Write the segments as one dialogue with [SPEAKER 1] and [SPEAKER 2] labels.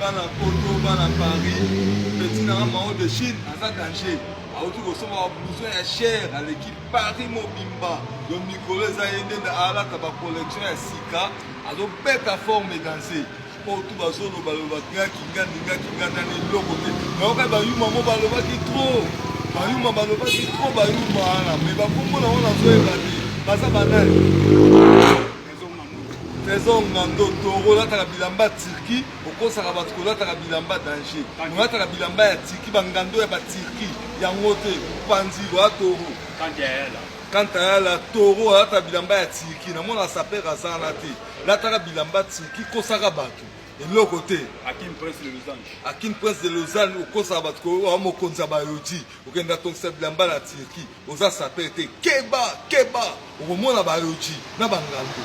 [SPEAKER 1] bana poto bana Paris petit na mao de Chine aza danger auti kosoma besoin ya cher à l'équipe Paris mobimba yo mikolo eza yende na ala ta ba collection ya sika azo beta forme danser poto bazolo baloba kinga nani loko te na ka ba yuma mo baloba ki trop bayuma baloba ki trop bayuma na mais ba kombo na wana zo ebati baza banani Trésor Ngando Toro lataka bilamba Turquie okosaka bato kolataka bilamba danger olataka bilamba ya Turquie bangando ya ba Turquie yango te panzi wa Toro kanta ya la Toro lataka bilamba ya Turquie na mona saper azana te lataka bilamba Turquie kosaka bato eloko te Akin Prince de Lausanne okosaka bato ko mokonza bayoti okenda tongisa bilamba na Turquie oza saper te keba okomona bayoti na bangando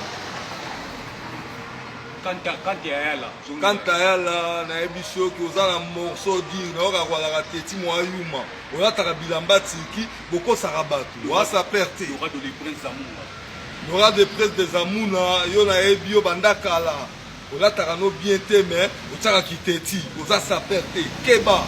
[SPEAKER 1] Kanta yala na ebiso ki oza na morceau digne na oka kwalaka teti mwa yuma olataka bilamba Turquie boko saka bato oasa perte Nora de Prince des Amouna yo na ebi yo banda kala olataka no bien te mais otiaka kiteti oza sa perte keba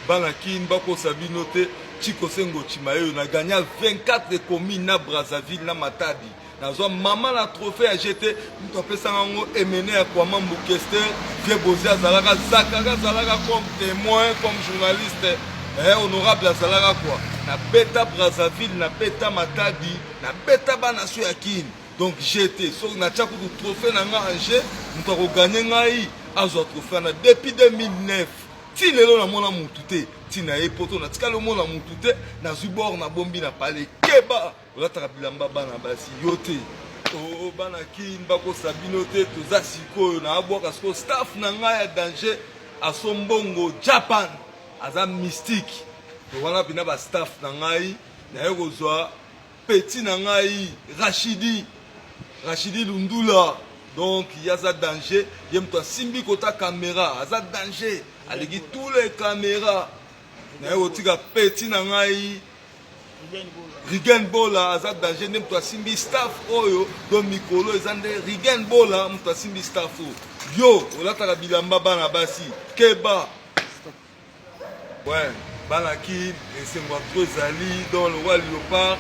[SPEAKER 1] bana kin bakosa bino te Chiko Sengo Chimayo na gagné 24 communes na Brazzaville na Matadi nazwa maman la trophée a jeté nous appelons ça Emene à Kwama Moukester Vieux Bozé Azalaka Zakara Zalaka comme témoin comme journaliste honorable Azalaka quoi na beta Brazzaville na beta Matadi na beta Banasio Yakin donc jeté so na tchakou trophée na nga Angers nous avons gagné ngai azwa trophée na depuis 2009 ti lelo na mona mutu te ti na epoto na tika le mona mutu te na zubor na bombi na pale keba olataka bilamba bana basi yo te o bana kin bako sabino te toza sikoyo na abwaka siko staff na ngai ya danger asombongo Japan aza mystique to wana bina ba staff na ngai na ye kozwa petit na ngai Rachidi Lundula donc yaza danger yem to simbi kota caméra aza danger alegi tous les caméras na otika petit na ngai Rigen Bola aza danger nem to simbi staff oyo do mikolo ezande Rigen Bola mto simbi staff yo olataka bilamba bana basi keba ouais bana ki esengwa trop zali dans le roi léopard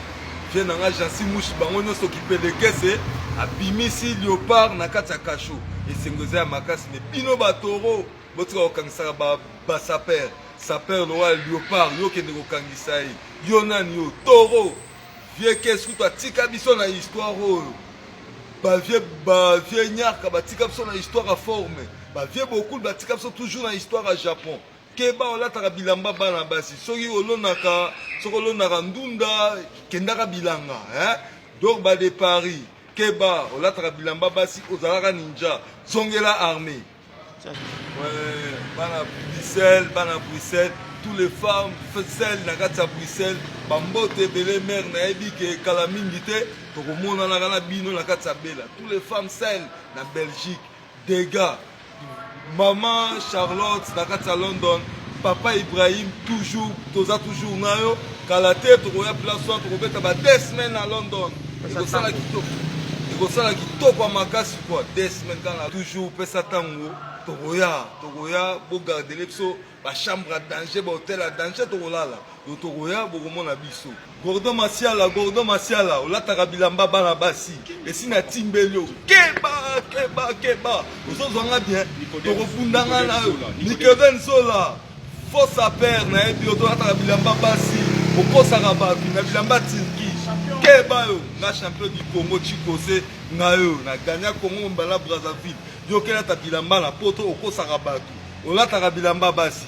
[SPEAKER 1] vient na Jansi Mouchi bango nyonso occupé de caisse abimisi léopard na kati ya kasho esengoza ya makasi me bino batoro botika kokangisaka saper le roi léopard yo kende kokangisa ye yo nani yo toro vie kese kutu atika biso na histoire oyo bavie nyarka batika biso na histoire ya forme bavie bokulu batika biso toujours na histoire ya Japon keba olataka bilamba bana basi soki olonaka ndunda kendaka bilanga donc de Paris keba olataka bilamba basi ozalaka ninja zongela armée bana Bruxelles tous les femmes celles na kati ya Bruxelles bambote ebele mère na yebi ke kala mingi te tokomonanaka na bino na kati ya bela tous les femmes celles na Belgique dégâts maman Charlotte na kati ya London papa Ibrahim toujours toza toujours na yo kala te tokoya place wana tokobeta ba 2 semaines à London ekosala kitoko makasi quoi 2 semaines kana toujours pesa tango tokoya bogardele biso bachambre ya danger bahotel ya danger tokolala yo tokoya bokomona biso Gordon Masiala olataka bilamba bana basi esi na timbeli yo keba ozozwanga bien tokofundanga na yo Nikeven Zola fausse apere na yebi yo tolataka bilamba basi okosaka bato na bilamba Turquie keba yo nga champion du Congo chikose nga yo na gagna Congo mbala Brazzaville yo kelata bilamba na poto okosaka bato olataka bilamba basi